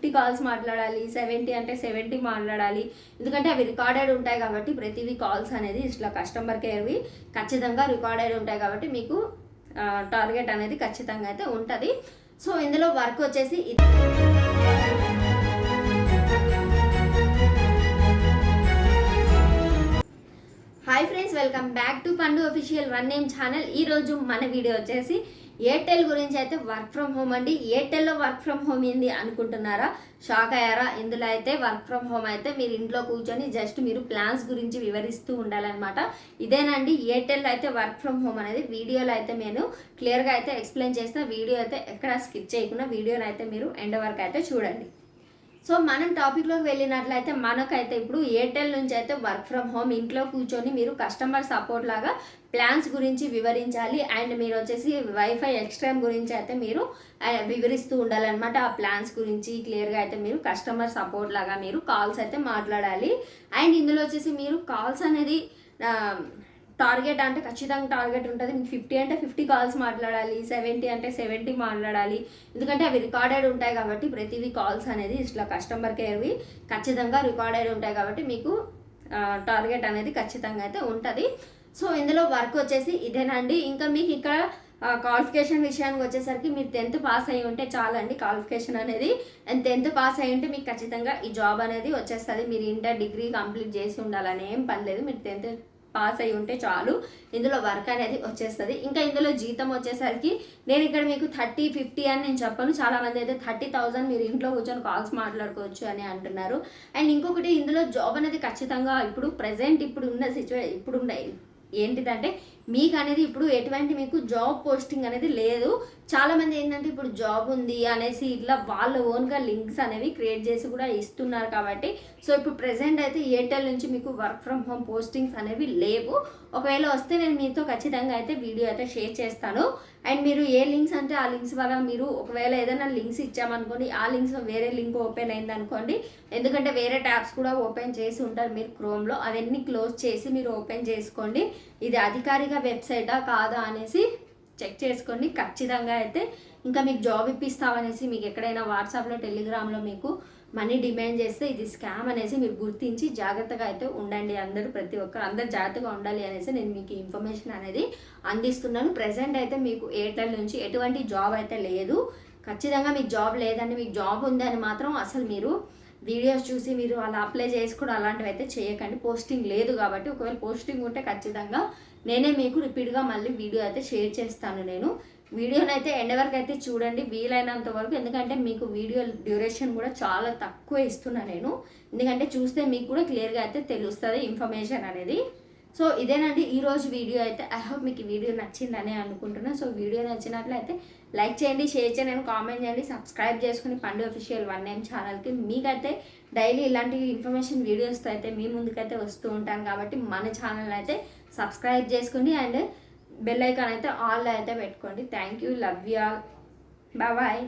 50 calls మాట్లాడాలి, 70 అంటే 70 మాట్లాడాలి. ఎందుకంటే అవి రికార్డెడ్ ఉంటాయి కాబట్టి ప్రతివి కాల్స్ అనేది ఇట్లా కస్టమర్ కేర్వి ఖచ్చితంగా రికార్డెడ్ ఉంటాయి కాబట్టి మీకు టార్గెట్ అనేది ఖచ్చితంగా అయితే ఉంటుంది. సో ఇందులో వర్క్ వచ్చేసి hi friends, welcome back to పండు అఫీషియల్ వన్ నేమ్ ఛానల్. ఈరోజు మన వీడియో వచ్చేసి ఎయిర్టెల్ గురించి అయితే వర్క్ ఫ్రమ్ హోమ్ అండి. ఎయిర్టెల్లో వర్క్ ఫ్రమ్ హోమ్ ఏంది అనుకుంటున్నారా? షాక్ అయ్యారా? ఇందులో అయితే వర్క్ ఫ్రమ్ హోమ్ అయితే మీరు ఇంట్లో కూర్చొని జస్ట్ మీరు ప్లాన్స్ గురించి వివరిస్తూ ఉండాలన్నమాట. ఇదేనండి ఎయిర్టెల్ అయితే వర్క్ ఫ్రమ్ హోమ్ అనేది వీడియోలో అయితే నేను క్లియర్గా అయితే ఎక్స్ప్లెయిన్ చేసిన. వీడియో అయితే ఎక్కడ స్కిప్ చేయకుండా వీడియోని అయితే మీరు ఎండ్ వరకు అయితే చూడండి. సో మనం టాపిక్లోకి వెళ్ళినట్లయితే మనకైతే ఇప్పుడు ఎయిర్టెల్ నుంచి అయితే వర్క్ ఫ్రమ్ హోమ్ ఇంట్లో కూర్చొని మీరు కస్టమర్ సపోర్ట్ లాగా ప్లాన్స్ గురించి వివరించాలి. అండ్ మీరు వచ్చేసి వైఫై ఎక్స్ట్రీమ్ గురించి అయితే మీరు వివరిస్తూ ఉండాలన్నమాట. ఆ ప్లాన్స్ గురించి క్లియర్గా అయితే మీరు కస్టమర్ సపోర్ట్ లాగా మీరు కాల్స్ అయితే మాట్లాడాలి. అండ్ ఇందులో వచ్చేసి మీరు కాల్స్ అనేది టార్గెట్ అంటే ఖచ్చితంగా టార్గెట్ ఉంటుంది. మీకు 50 అంటే 50 కాల్స్ మాట్లాడాలి, 70 అంటే 70 మాట్లాడాలి. ఎందుకంటే అవి రికార్డెడ్ ఉంటాయి కాబట్టి ప్రతివి కాల్స్ అనేది ఇట్లా కస్టమర్ కేర్వి ఖచ్చితంగా రికార్డెడ్ ఉంటాయి కాబట్టి మీకు టార్గెట్ అనేది ఖచ్చితంగా అయితే ఉంటుంది. సో ఇందులో వర్క్ వచ్చేసి ఇదేనండి. ఇంకా మీకు ఇక్కడ క్వాలిఫికేషన్ విషయానికి వచ్చేసరికి మీరు 10th పాస్ అయ్యి ఉంటే చాలండి. క్వాలిఫికేషన్ అనేది అండ్ 10th పాస్ అయ్యి ఉంటే మీకు ఖచ్చితంగా ఈ జాబ్ అనేది వచ్చేస్తుంది. మీరు ఇంటర్ డిగ్రీ కంప్లీట్ చేసి ఉండాలని ఏం పని లేదు. మీరు 10th పాస్ అయి ఉంటే చాలు, ఇందులో వర్క్ అనేది వచ్చేస్తుంది. ఇంకా ఇందులో జీతం వచ్చేసరికి నేను ఇక్కడ మీకు 30-50 అని నేను చెప్పను. చాలామంది అయితే 30,000 మీరు ఇంట్లో కూర్చొని కాల్స్ మాట్లాడుకోవచ్చు అని అంటున్నారు. అండ్ ఇంకొకటి ఇందులో జాబ్ అనేది ఖచ్చితంగా ఇప్పుడు ప్రజెంట్ ఇప్పుడున్న ఏంటిదంటే మీకు అనేది ఇప్పుడు ఎటువంటి మీకు జాబ్ పోస్టింగ్ అనేది లేదు. చాలామంది ఏంటంటే ఇప్పుడు జాబ్ ఉంది అనేసి ఇట్లా వాళ్ళ ఓన్గా లింక్స్ అనేవి క్రియేట్ చేసి కూడా ఇస్తున్నారు కాబట్టి సో ఇప్పుడు ప్రెసెంట్ అయితే ఎయిర్టెల్ నుంచి మీకు వర్క్ ఫ్రమ్ హోమ్ పోస్టింగ్స్ అనేవి లేవు. ఒకవేళ వస్తే నేను మీతో ఖచ్చితంగా అయితే వీడియో అయితే షేర్ చేస్తాను. అండ్ మీరు ఏ లింక్స్ అంటే ఆ లింక్స్ వల్ల మీరు ఒకవేళ ఏదైనా లింక్స్ ఇచ్చామనుకోండి, ఆ లింక్స్ వేరే లింక్ ఓపెన్ అయింది అనుకోండి, ఎందుకంటే వేరే ట్యాబ్స్ కూడా ఓపెన్ చేసి ఉంటారు మీరు క్రోమ్లో, అవన్నీ క్లోజ్ చేసి మీరు ఓపెన్ చేసుకోండి. ఇది అధికారిక వెబ్సైటా కాదా అనేసి చెక్ చేసుకోండి ఖచ్చితంగా అయితే. ఇంకా మీకు జాబ్ ఇప్పిస్తామనేసి మీకు ఎక్కడైనా వాట్సాప్లో టెలిగ్రామ్లో మీకు మనీ డిమాండ్ చేస్తే ఇది స్కామ్ అనేసి మీరు గుర్తించి జాగ్రత్తగా అయితే ఉండండి. ప్రతి ఒక్కరు అందరు జాగ్రత్తగా ఉండాలి అనేసి నేను మీకు ఇన్ఫర్మేషన్ అనేది అందిస్తున్నాను. ప్రెసెంట్ అయితే మీకు ఎయిర్టెల్ నుంచి ఎటువంటి జాబ్ అయితే లేదు. ఖచ్చితంగా మీకు జాబ్ లేదండి, మీకు జాబ్ ఉందని మాత్రం అసలు మీరు వీడియోస్ చూసి మీరు అలా అప్లై చేసుకోవడం అలాంటివి అయితే చేయకండి. పోస్టింగ్ లేదు కాబట్టి ఒకవేళ పోస్టింగ్ ఉంటే ఖచ్చితంగా నేనే మీకు రిపీట్గా మళ్ళీ వీడియో అయితే షేర్ చేస్తాను. నేను వీడియోని అయితే ఎండ్ వరకు అయితే చూడండి వీలైనంత వరకు, ఎందుకంటే మీకు వీడియో డ్యూరేషన్ కూడా చాలా తక్కువ ఇస్తున్నాను నేను, ఎందుకంటే చూస్తే మీకు కూడా క్లియర్గా అయితే తెలుస్తుంది ఇన్ఫర్మేషన్ అనేది. సో ఇదేనండి ఈరోజు వీడియో అయితే. ఐ హోప్ మీకు ఈ వీడియో నచ్చిందని అనుకుంటున్నాను. సో వీడియో నచ్చినట్లయితే లైక్ చేయండి, షేర్ చేయండి, కామెంట్ చేయండి, సబ్స్క్రైబ్ చేసుకుని పండు అఫీషియల్ వన్ నేమ్ ఛానల్కి. మీకైతే డైలీ ఇలాంటి ఇన్ఫర్మేషన్ వీడియోస్తో అయితే మీ ముందుకైతే వస్తూ ఉంటాను కాబట్టి మన ఛానల్ అయితే సబ్స్క్రైబ్ చేసుకోండి అండ్ బెల్ ఐకాన్ అయితే ఆల్ అయితే పెట్టుకోండి. Thank you, love you all, bye.